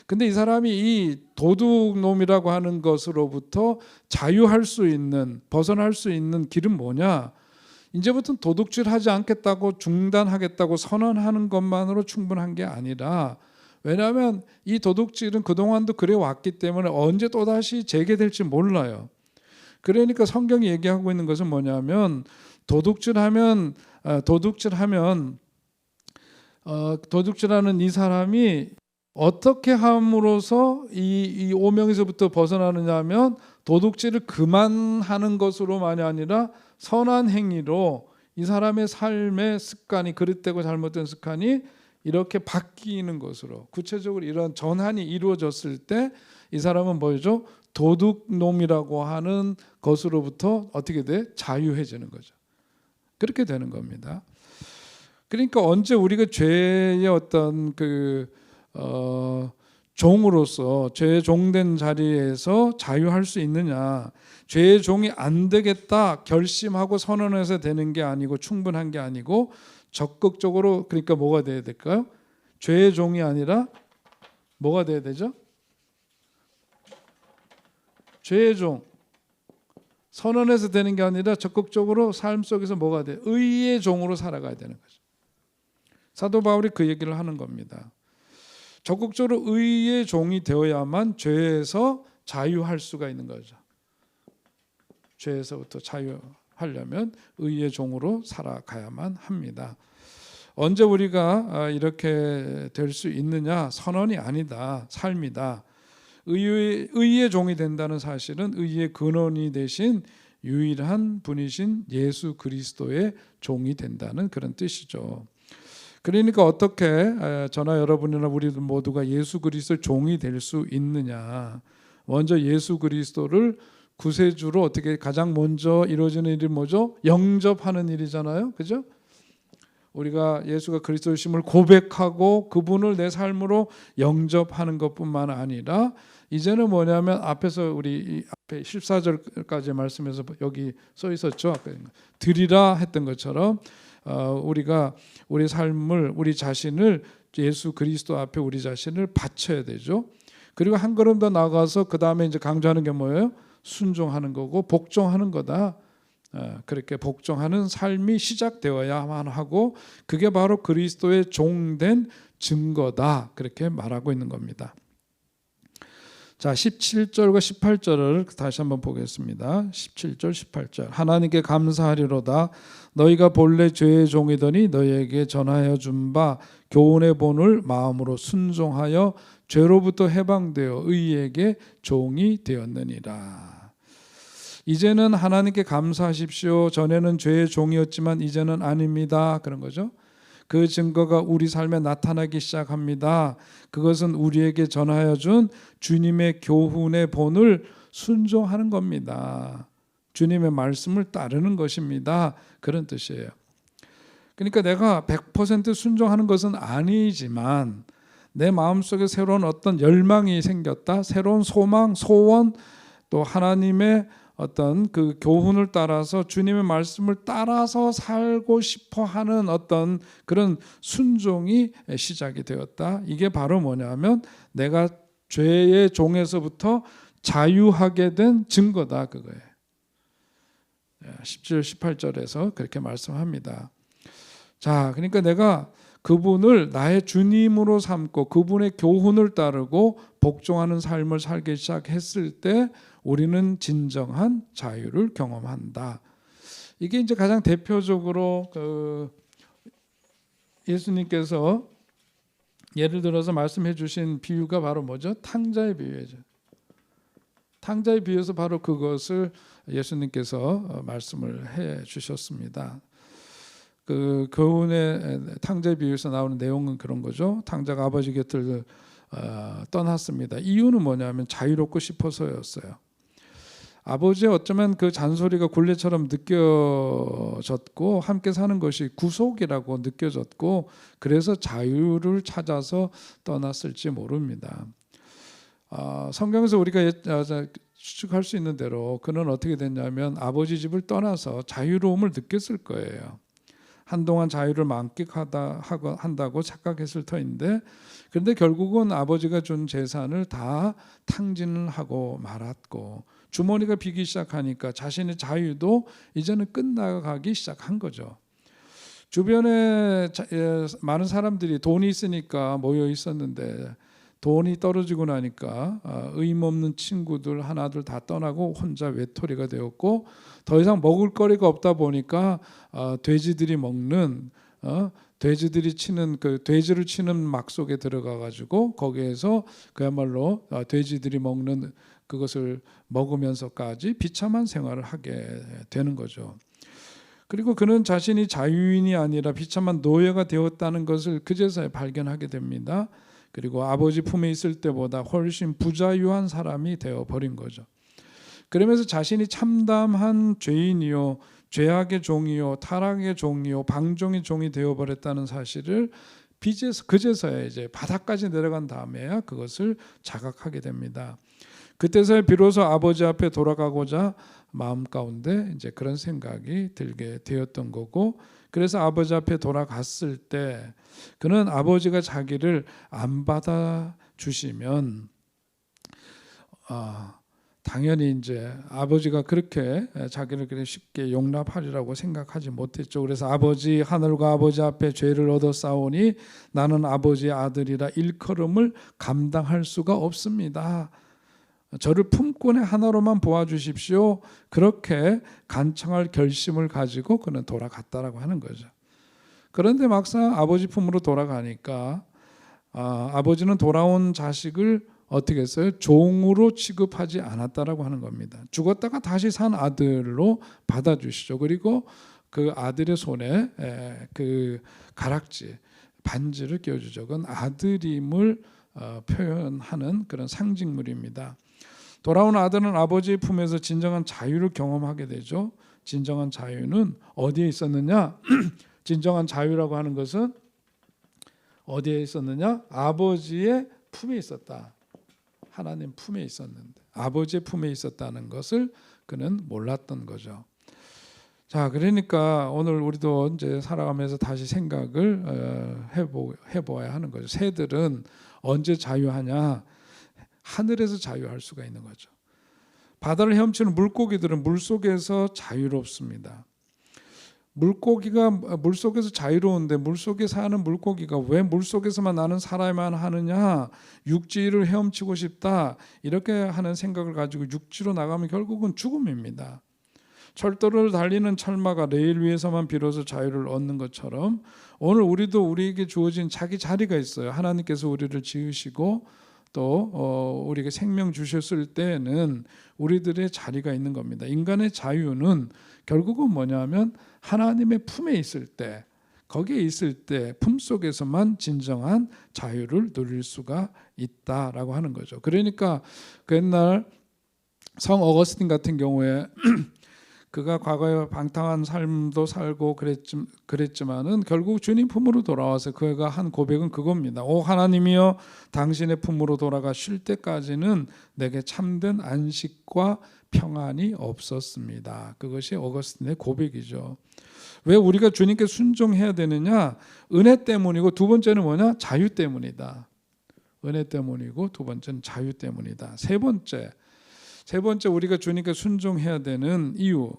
근데 이 사람이 이 도둑놈이라고 하는 것으로부터 자유할 수 있는, 벗어날 수 있는 길은 뭐냐? 이제부터는 도둑질하지 않겠다고 중단하겠다고 선언하는 것만으로 충분한 게 아니라, 왜냐하면 이 도둑질은 그동안도 그래 왔기 때문에 언제 또다시 재개될지 몰라요. 그러니까 성경이 얘기하고 있는 것은 뭐냐면 도둑질하는 이 사람이 어떻게 함으로써 이 오명에서부터 벗어나느냐 하면 도둑질을 그만하는 것으로만이 아니라 선한 행위로 이 사람의 삶의 습관이, 그릇되고 잘못된 습관이 이렇게 바뀌는 것으로, 구체적으로 이런 전환이 이루어졌을 때 이 사람은 뭐죠? 도둑놈이라고 하는 것으로부터 어떻게 돼? 자유해지는 거죠. 그렇게 되는 겁니다. 그러니까 언제 우리가 죄의 어떤 종으로서 죄의 종된 자리에서 자유할 수 있느냐? 죄의 종이 안 되겠다 결심하고 선언해서 되는 게 아니고, 충분한 게 아니고 적극적으로, 그러니까 뭐가 돼야 될까요? 죄의 종이 아니라 뭐가 돼야 되죠? 죄의 종. 선언해서 되는 게 아니라 적극적으로 삶 속에서 뭐가 돼? 의의 종으로 살아가야 되는 거죠. 사도 바울이 그 얘기를 하는 겁니다. 적극적으로 의의 종이 되어야만 죄에서 자유할 수가 있는 거죠. 죄에서부터 자유하려면 의의 종으로 살아가야만 합니다. 언제 우리가 이렇게 될 수 있느냐? 선언이 아니다, 삶이다. 의의 종이 된다는 사실은 의의 근원이 되신 유일한 분이신 예수 그리스도의 종이 된다는 그런 뜻이죠. 그러니까 어떻게 저나 여러분이나 우리들 모두가 예수 그리스도의 종이 될 수 있느냐? 먼저 예수 그리스도를 구세주로 어떻게 가장 먼저 이루어지는 일이 뭐죠? 영접하는 일이잖아요. 그죠? 우리가 예수가 그리스도이심을 고백하고 그분을 내 삶으로 영접하는 것뿐만 아니라, 이제는 뭐냐면 앞에서 우리 앞에 14절까지 말씀에서 여기 써 있었죠. 드리라 했던 것처럼 우리가 우리 삶을, 우리 자신을 예수 그리스도 앞에 우리 자신을 바쳐야 되죠. 그리고 한 걸음 더 나가서 그 다음에 이제 강조하는 게 뭐예요? 순종하는 거고 복종하는 거다. 그렇게 복종하는 삶이 시작되어야만 하고, 그게 바로 그리스도의 종된 증거다. 그렇게 말하고 있는 겁니다. 자, 17절과 18절을 다시 한번 보겠습니다. 17절, 18절. 하나님께 감사하리로다. 너희가 본래 죄의 종이더니 너희에게 전하여 준 바 교훈의 본을 마음으로 순종하여 죄로부터 해방되어 의에게 종이 되었느니라. 이제는 하나님께 감사하십시오. 전에는 죄의 종이었지만 이제는 아닙니다. 그런 거죠. 그 증거가 우리 삶에 나타나기 시작합니다. 그것은 우리에게 전하여 준 주님의 교훈의 본을 순종하는 겁니다. 주님의 말씀을 따르는 것입니다. 그런 뜻이에요. 그러니까 내가 100% 순종하는 것은 아니지만 내 마음속에 새로운 어떤 열망이 생겼다. 새로운 소망, 소원, 또 하나님의 어떤 그 교훈을 따라서 주님의 말씀을 따라서 살고 싶어 하는 어떤 그런 순종이 시작이 되었다. 이게 바로 뭐냐면 내가 죄의 종에서부터 자유하게 된 증거다, 그거예요. 17, 18절에서 그렇게 말씀합니다. 자, 그러니까 내가 그분을 나의 주님으로 삼고 그분의 교훈을 따르고 복종하는 삶을 살기 시작했을 때 우리는 진정한 자유를 경험한다. 이게 이제 가장 대표적으로 예수님께서 예를 들어서 말씀해 주신 비유가 바로 뭐죠? 탕자의 비유죠. 탕자의 비유에서 바로 그것을 예수님께서 말씀을 해 주셨습니다. 그 교훈의 탕자 비유에서 나오는 내용은 그런 거죠. 탕자가 아버지 곁을 떠났습니다. 이유는 뭐냐면 자유롭고 싶어서였어요. 아버지의 어쩌면 그 잔소리가 굴레처럼 느껴졌고 함께 사는 것이 구속이라고 느껴졌고 그래서 자유를 찾아서 떠났을지 모릅니다. 성경에서 우리가 추측할 수 있는 대로 그는 어떻게 됐냐면 아버지 집을 떠나서 자유로움을 느꼈을 거예요. 한동안 자유를 만끽한다고 착각했을 터인데 그런데 결국은 아버지가 준 재산을 다 탕진을 하고 말았고 주머니가 비기 시작하니까 자신의 자유도 이제는 끝나가기 시작한 거죠. 주변에 많은 사람들이 돈이 있으니까 모여 있었는데 돈이 떨어지고 나니까 의미 없는 친구들 하나둘 다 떠나고 혼자 외톨이가 되었고 더 이상 먹을 거리가 없다 보니까 돼지들이 먹는 돼지들이 치는 그 돼지를 치는 막 속에 들어가 가지고 거기에서 그야말로 돼지들이 먹는 그것을 먹으면서까지 비참한 생활을 하게 되는 거죠. 그리고 그는 자신이 자유인이 아니라 비참한 노예가 되었다는 것을 그제서야 발견하게 됩니다. 그리고 아버지 품에 있을 때보다 훨씬 부자유한 사람이 되어버린 거죠. 그러면서 자신이 참담한 죄인이요 죄악의 종이요 타락의 종이요 방종의 종이 되어버렸다는 사실을 그제서야 이제 바닥까지 내려간 다음에야 그것을 자각하게 됩니다. 그때서야 비로소 아버지 앞에 돌아가고자 마음 가운데 이제 그런 생각이 들게 되었던 거고 그래서 아버지 앞에 돌아갔을 때 그는 아버지가 자기를 안 받아 주시면 당연히 이제 아버지가 그렇게 자기를 그렇게 쉽게 용납하리라고 생각하지 못했죠. 그래서 아버지 하늘과 아버지 앞에 죄를 얻어 싸우니 나는 아버지의 아들이라 일컬음을 감당할 수가 없습니다. 저를 품꾼의 하나로만 보아주십시오. 그렇게 간청할 결심을 가지고 그는 돌아갔다라고 하는 거죠. 그런데 막상 아버지 품으로 돌아가니까 아버지는 돌아온 자식을 어떻게 했어요? 종으로 취급하지 않았다라고 하는 겁니다. 죽었다가 다시 산 아들로 받아주시죠. 그리고 그 아들의 손에 그 가락지 반지를 끼워주죠. 그건 아들임을 표현하는 그런 상징물입니다. 돌아온 아들은 아버지의 품에서 진정한 자유를 경험하게 되죠. 진정한 자유는 어디에 있었느냐? 진정한 자유라고 하는 것은 어디에 있었느냐? 아버지의 품에 있었다. 하나님 품에 있었는데 아버지의 품에 있었다는 것을 그는 몰랐던 거죠. 자, 그러니까 오늘 우리도 이제 살아가면서 다시 생각을 해보아야 하는 거죠. 새들은 언제 자유하냐? 하늘에서 자유할 수가 있는 거죠. 바다를 헤엄치는 물고기들은 물속에서 자유롭습니다. 물고기가 물속에서 자유로운데 물속에 사는 물고기가 왜 물속에서만 나는 살아야만 하느냐, 육지를 헤엄치고 싶다 이렇게 하는 생각을 가지고 육지로 나가면 결국은 죽음입니다. 철도를 달리는 철마가 레일 위에서만 비로소 자유를 얻는 것처럼 오늘 우리도 우리에게 주어진 자기 자리가 있어요. 하나님께서 우리를 지으시고 또 우리에게 생명 주셨을 때는 우리들의 자리가 있는 겁니다. 인간의 자유는 결국은 뭐냐면 하나님의 품에 있을 때, 거기에 있을 때 품속에서만 진정한 자유를 누릴 수가 있다라고 하는 거죠. 그러니까 그 옛날 성 어거스틴 같은 경우에 그가 과거에 방탕한 삶도 살고 그랬지만은 결국 주님 품으로 돌아와서 그가 한 고백은 그겁니다. 오 하나님이여, 당신의 품으로 돌아가 쉴 때까지는 내게 참된 안식과 평안이 없었습니다. 그것이 어거스틴의 고백이죠. 왜 우리가 주님께 순종해야 되느냐? 은혜 때문이고 두 번째는 뭐냐? 자유 때문이다. 은혜 때문이고 두 번째는 자유 때문이다. 세 번째 우리가 주님께 순종해야 되는 이유,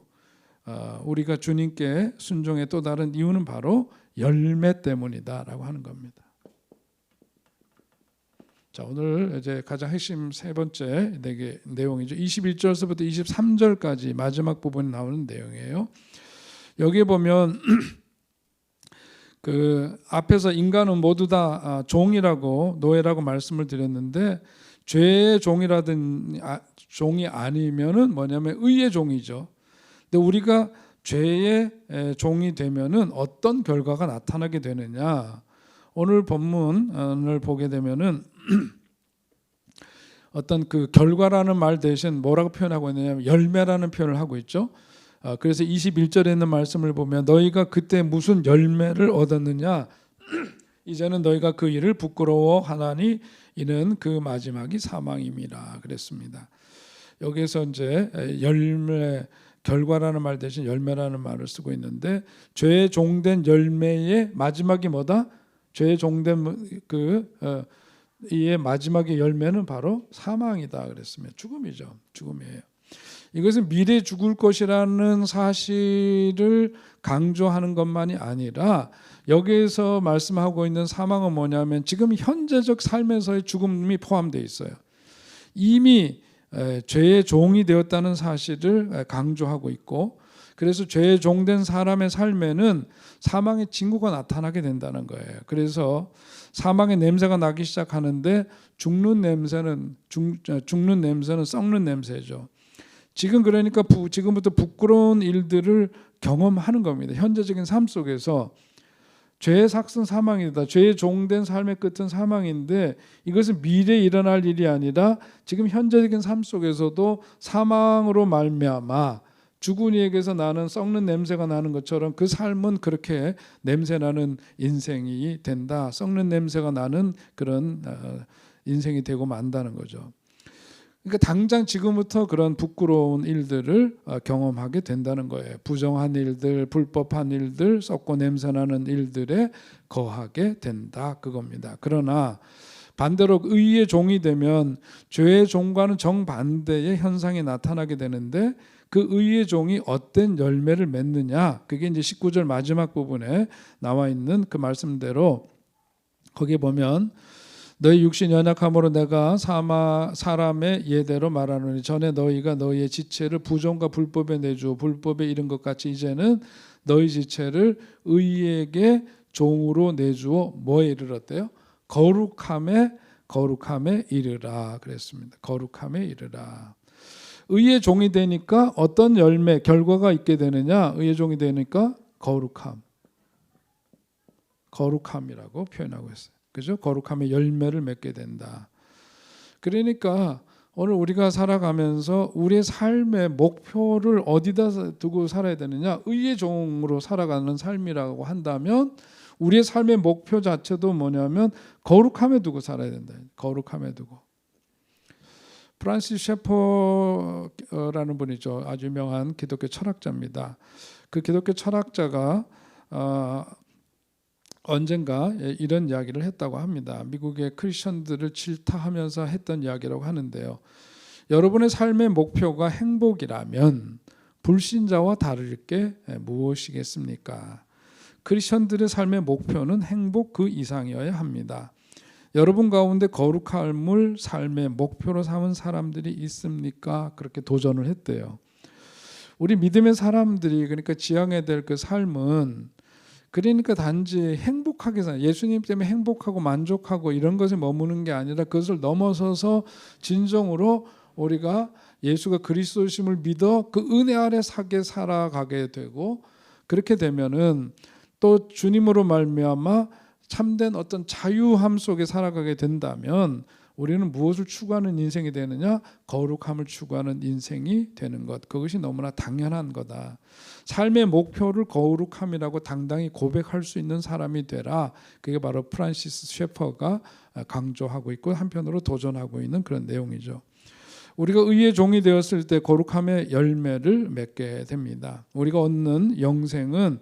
우리가 주님께 순종의 또 다른 이유는 바로 열매 때문이다라고 하는 겁니다. 자, 오늘 이제 가장 핵심 세 번째 내용이죠. 21절서부터 23절까지 마지막 부분이 나오는 내용이에요. 여기에 보면 그 앞에서 인간은 모두 다 종이라고 노예라고 말씀을 드렸는데 죄의 종이라든 종이 아니면은 뭐냐면 의의 종이죠. 근데 우리가 죄의 종이 되면은 어떤 결과가 나타나게 되느냐? 오늘 본문을 보게 되면은 어떤 그 결과라는 말 대신 뭐라고 표현하고 있느냐면 열매라는 표현을 하고 있죠. 그래서 21절에 있는 말씀을 보면 너희가 그때 무슨 열매를 얻었느냐? 이제는 너희가 그 일을 부끄러워하나니 이는 그 마지막이 사망임이라 그랬습니다. 여기서 이제 열매 결과라는 말 대신 열매라는 말을 쓰고 있는데 죄에 종된 열매의 마지막이 뭐다? 죄에 종된 이의 마지막의 열매는 바로 사망이다 그랬습니다. 죽음이죠. 죽음이에요. 이것은 미래 죽을 것이라는 사실을 강조하는 것만이 아니라 여기에서 말씀하고 있는 사망은 뭐냐면 지금 현재적 삶에서의 죽음이 포함되어 있어요. 이미 죄의 종이 되었다는 사실을 강조하고 있고 그래서 죄에 종된 사람의 삶에는 사망의 징후가 나타나게 된다는 거예요. 그래서 사망의 냄새가 나기 시작하는데 죽는 냄새는 썩는 냄새죠. 지금 그러니까 지금부터 부끄러운 일들을 경험하는 겁니다. 현재적인 삶 속에서 죄의 삭은 사망이다. 죄의 종된 삶의 끝은 사망인데 이것은 미래에 일어날 일이 아니라 지금 현재적인 삶 속에서도 사망으로 말미암아 죽은 이에게서 나는 썩는 냄새가 나는 것처럼 그 삶은 그렇게 냄새나는 인생이 된다. 썩는 냄새가 나는 그런 인생이 되고 만다는 거죠. 그러니까 당장 지금부터 그런 부끄러운 일들을 경험하게 된다는 거예요. 부정한 일들, 불법한 일들, 썩고 냄새나는 일들에 거하게 된다 그겁니다. 그러나 반대로 의의 종이 되면 죄의 종과는 정반대의 현상이 나타나게 되는데 그 의의 종이 어떤 열매를 맺느냐 그게 이제 19절 마지막 부분에 나와 있는 그 말씀대로 거기에 보면 너희 육신이 연약함으로 내가 사람의 예대로 말하노니 전에 너희가 너희의 지체를 부정과 불법에 내주어 불법에 이른 것 같이 이제는 너희 지체를 의에게 종으로 내주어 뭐에 이르렀대요? 거룩함에 이르라 그랬습니다. 거룩함에 이르라. 의의 종이 되니까 어떤 열매 결과가 있게 되느냐? 의의 종이 되니까 거룩함이라고 표현하고 있어요. 그죠? 거룩함의 열매를 맺게 된다. 그러니까 오늘 우리가 살아가면서 우리의 삶의 목표를 어디다 두고 살아야 되느냐? 의의 종으로 살아가는 삶이라고 한다면 우리의 삶의 목표 자체도 뭐냐면 거룩함에 두고 살아야 된다. 거룩함에 두고. 프란시스 셰퍼라는 분이죠. 아주 유명한 기독교 철학자입니다. 그 기독교 철학자가 언젠가 이런 이야기를 했다고 합니다. 미국의 크리스천들을 질타하면서 했던 이야기라고 하는데요. 여러분의 삶의 목표가 행복이라면 불신자와 다를 게 무엇이겠습니까? 크리스천들의 삶의 목표는 행복 그 이상이어야 합니다. 여러분 가운데 거룩함을 삶의 목표로 삼은 사람들이 있습니까? 그렇게 도전을 했대요. 우리 믿음의 사람들이 그러니까 지향해야 될 그 삶은 그러니까 단지 행복하게 살 예수님 때문에 행복하고 만족하고 이런 것에 머무는 게 아니라 그것을 넘어서서 진정으로 우리가 예수가 그리스도심을 믿어 그 은혜 아래 사게 살아가게 되고 그렇게 되면은 또 주님으로 말미암아 참된 어떤 자유함 속에 살아가게 된다면 우리는 무엇을 추구하는 인생이 되느냐? 거룩함을 추구하는 인생이 되는 것. 그것이 너무나 당연한 거다. 삶의 목표를 거룩함이라고 당당히 고백할 수 있는 사람이 되라. 그게 바로 프란시스 셰퍼가 강조하고 있고 한편으로 도전하고 있는 그런 내용이죠. 우리가 의의 종이 되었을 때 거룩함의 열매를 맺게 됩니다. 우리가 얻는 영생은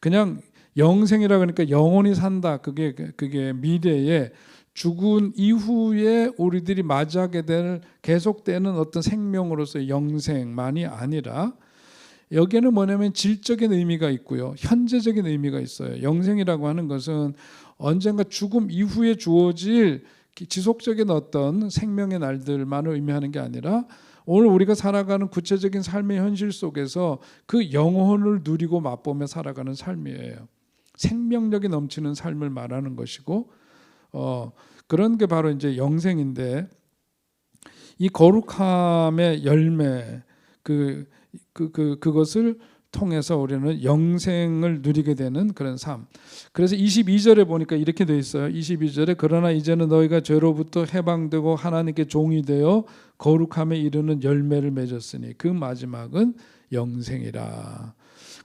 그냥 영생이라 그러니까 영원히 산다. 그게 미래에 죽은 이후에 우리들이 맞이하게 될 계속되는 어떤 생명으로서의 영생만이 아니라 여기에는 뭐냐면 질적인 의미가 있고요. 현재적인 의미가 있어요. 영생이라고 하는 것은 언젠가 죽음 이후에 주어질 지속적인 어떤 생명의 날들만을 의미하는 게 아니라 오늘 우리가 살아가는 구체적인 삶의 현실 속에서 그 영혼을 누리고 맛보며 살아가는 삶이에요. 생명력이 넘치는 삶을 말하는 것이고 그런 게 바로 이제 영생인데 이 거룩함의 열매 그것을 통해서 우리는 영생을 누리게 되는 그런 삶. 그래서 22절에 보니까 이렇게 돼 있어요. 22절에 그러나 이제는 너희가 죄로부터 해방되고 하나님께 종이 되어 거룩함에 이르는 열매를 맺었으니 그 마지막은 영생이라.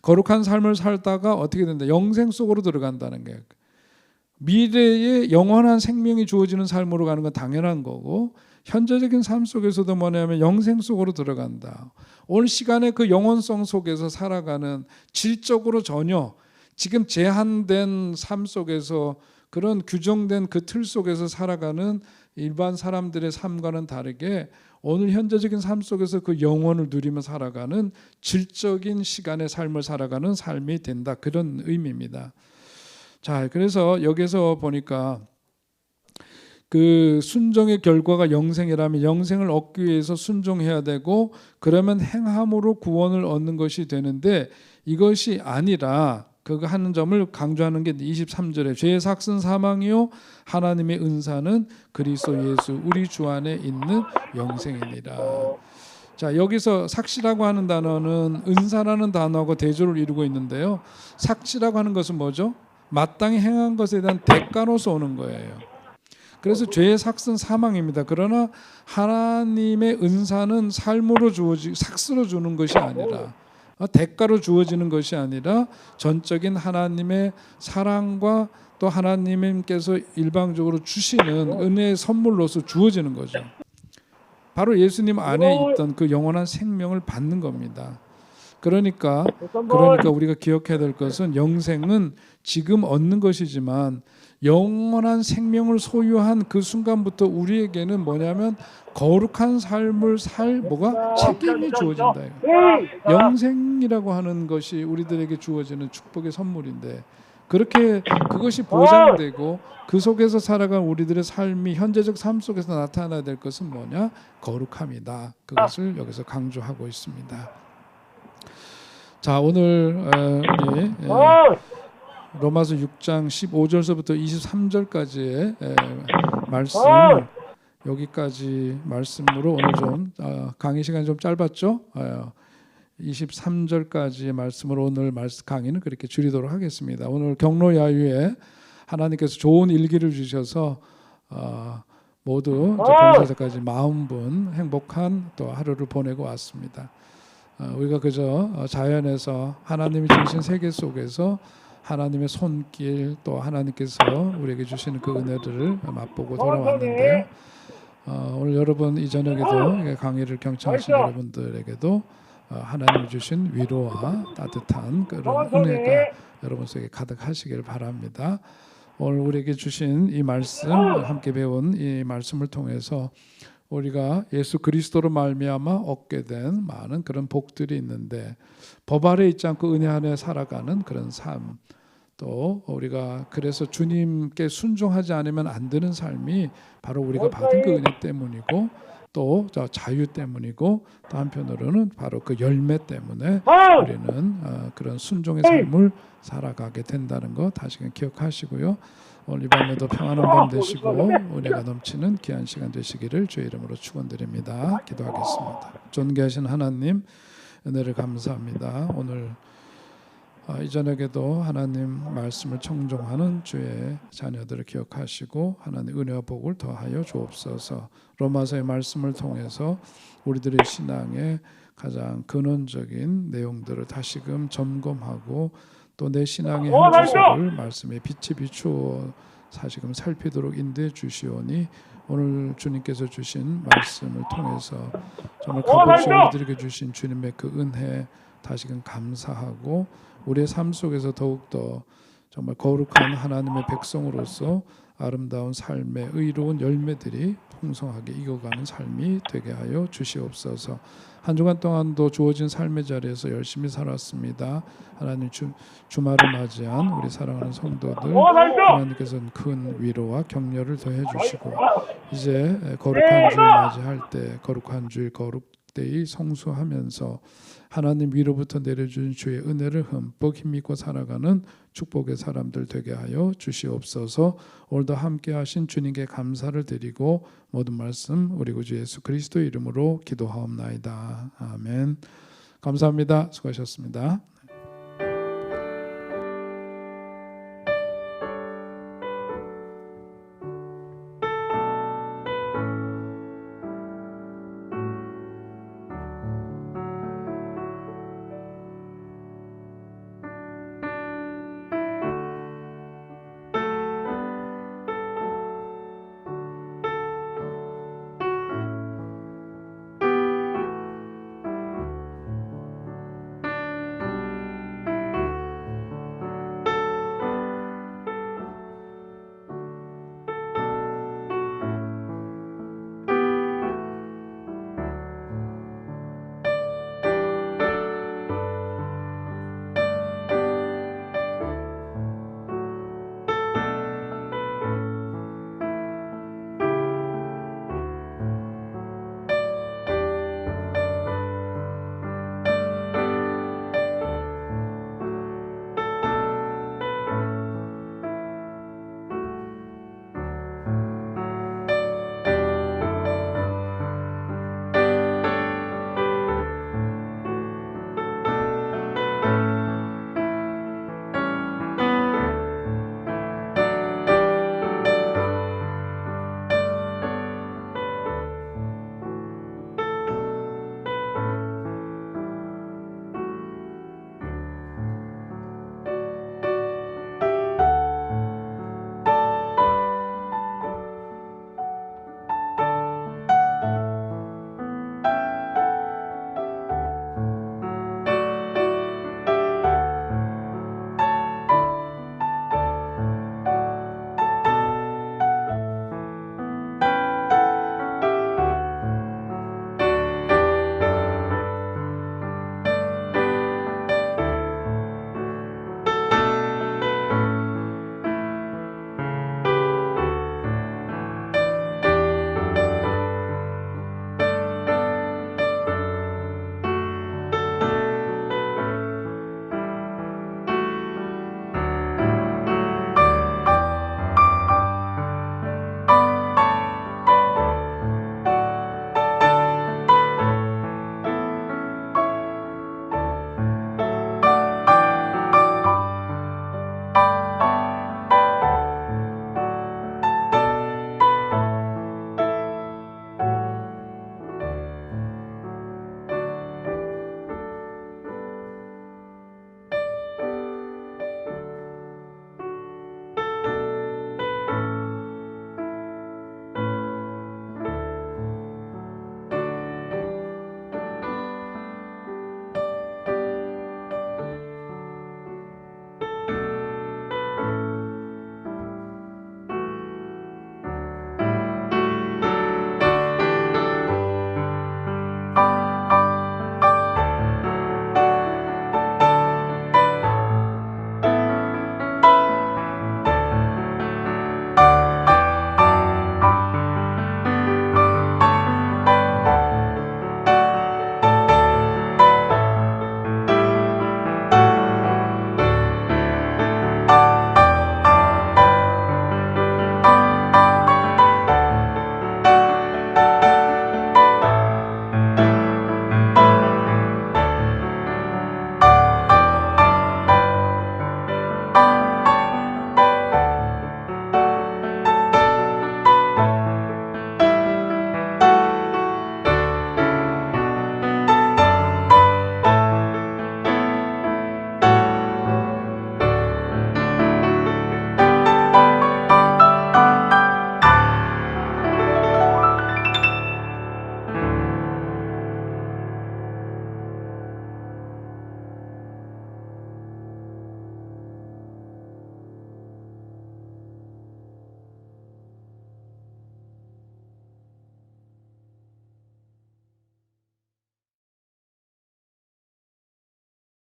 거룩한 삶을 살다가 어떻게 된다? 영생 속으로 들어간다는 거예요. 미래에 영원한 생명이 주어지는 삶으로 가는 건 당연한 거고, 현재적인 삶 속에서도 뭐냐면 영생 속으로 들어간다. 오늘 시간에 그 영원성 속에서 살아가는, 질적으로 전혀 지금 제한된 삶 속에서 그런 규정된 그 틀 속에서 살아가는 일반 사람들의 삶과는 다르게 오늘 현재적인 삶 속에서 그 영원을 누리며 살아가는 질적인 시간의 삶을 살아가는 삶이 된다, 그런 의미입니다. 자, 그래서 여기서 보니까 그 순종의 결과가 영생이라면 영생을 얻기 위해서 순종해야 되고, 그러면 행함으로 구원을 얻는 것이 되는데, 이것이 아니라 그거 하는 점을 강조하는 게 23절에 죄의 삭은 사망이요 하나님의 은사는 그리스도 예수 우리 주 안에 있는 영생이니라. 자, 여기서 삭시라고 하는 단어는 은사라는 단어하고 대조를 이루고 있는데요. 삭시라고 하는 것은 뭐죠? 마땅히 행한 것에 대한 대가로서 오는 거예요. 그래서 죄의 삭은 사망입니다. 그러나 하나님의 은사는 삶으로 삭스로 주는 것이 아니라, 대가로 주어지는 것이 아니라 전적인 하나님의 사랑과 또 하나님께서 일방적으로 주시는 은혜의 선물로서 주어지는 거죠. 바로 예수님 안에 있던 그 영원한 생명을 받는 겁니다. 그러니까 우리가 기억해야 될 것은, 영생은 지금 얻는 것이지만 영원한 생명을 소유한 그 순간부터 우리에게는 뭐냐면 거룩한 삶을 살 책임이 주어진다. 영생이라고 하는 것이 우리들에게 주어지는 축복의 선물인데, 그렇게 그것이 보장되고 그 속에서 살아간 우리들의 삶이 현재적 삶 속에서 나타나야 될 것은 뭐냐? 거룩함이다. 그것을 여기서 강조하고 있습니다. 자, 오늘 우리 로마서 6장 15절서부터 23절까지의 말씀, 여기까지 말씀으로 오늘 좀 강의 시간이 좀 짧았죠? 23절까지의 말씀으로 오늘 강의는 그렇게 줄이도록 하겠습니다. 오늘 경로 야유에 하나님께서 좋은 일기를 주셔서 모두 봉사자까지 40분 행복한 또 하루를 보내고 왔습니다. 우리가 그저 자연에서 하나님이 주신 세계 속에서 하나님의 손길, 또 하나님께서 우리에게 주시는 그 은혜들을 맛보고 돌아왔는데요. 오늘 여러분 이 저녁에도 강의를 경청하신 여러분들에게도 하나님이 주신 위로와 따뜻한 그런 은혜가 여러분 속에 가득하시길 바랍니다. 오늘 우리에게 주신 이 말씀, 함께 배운 이 말씀을 통해서 우리가 예수 그리스도로 말미암아 얻게 된 많은 그런 복들이 있는데, 법 아래 있지 않고 은혜 안에 살아가는 그런 삶, 또 우리가 그래서 주님께 순종하지 않으면 안 되는 삶이 바로 우리가 받은 그 은혜 때문이고, 또 자유 때문이고, 또 한편으로는 바로 그 열매 때문에 우리는 그런 순종의 삶을 살아가게 된다는 거 다시금 기억하시고요. 오늘 이 밤에도 평안한 밤 되시고 은혜가 넘치는 귀한 시간 되시기를 주의 이름으로 축원드립니다. 기도하겠습니다. 존귀하신 하나님, 은혜를 감사합니다. 오늘 이 저녁에도 하나님 말씀을 청종하는 주의 자녀들을 기억하시고 하나님 은혜와 복을 더하여 주옵소서. 로마서의 말씀을 통해서 우리들의 신앙의 가장 근원적인 내용들을 다시금 점검하고, 또 내 신앙의 현주소를 말씀에 빛이 비추어 다시금 살피도록 인도해 주시오니, 오늘 주님께서 주신 말씀을 통해서 정말 값없이 우리들에게 주신 주님의 그 은혜 다시금 감사하고, 우리의 삶 속에서 더욱더 정말 거룩한 하나님의 백성으로서 아름다운 삶의 의로운 열매들이 풍성하게 익어가는 삶이 되게 하여 주시옵소서. 한 주간 동안도 주어진 삶의 자리에서 열심히 살았습니다. 하나님 주말을 맞이한 우리 사랑하는 성도들, 하나님께서는 큰 위로와 격려를 더해 주시고, 이제 거룩한 주일 맞이할 때 거룩한 주일 복되이 성수하면서 하나님 위로부터 내려준 주의 은혜를 흠뻑 힘입고 살아가는 축복의 사람들 되게 하여 주시옵소서. 오늘도 함께 하신 주님께 감사를 드리고 모든 말씀 우리 구주 예수 그리스도 이름으로 기도하옵나이다. 아멘. 감사합니다. 수고하셨습니다.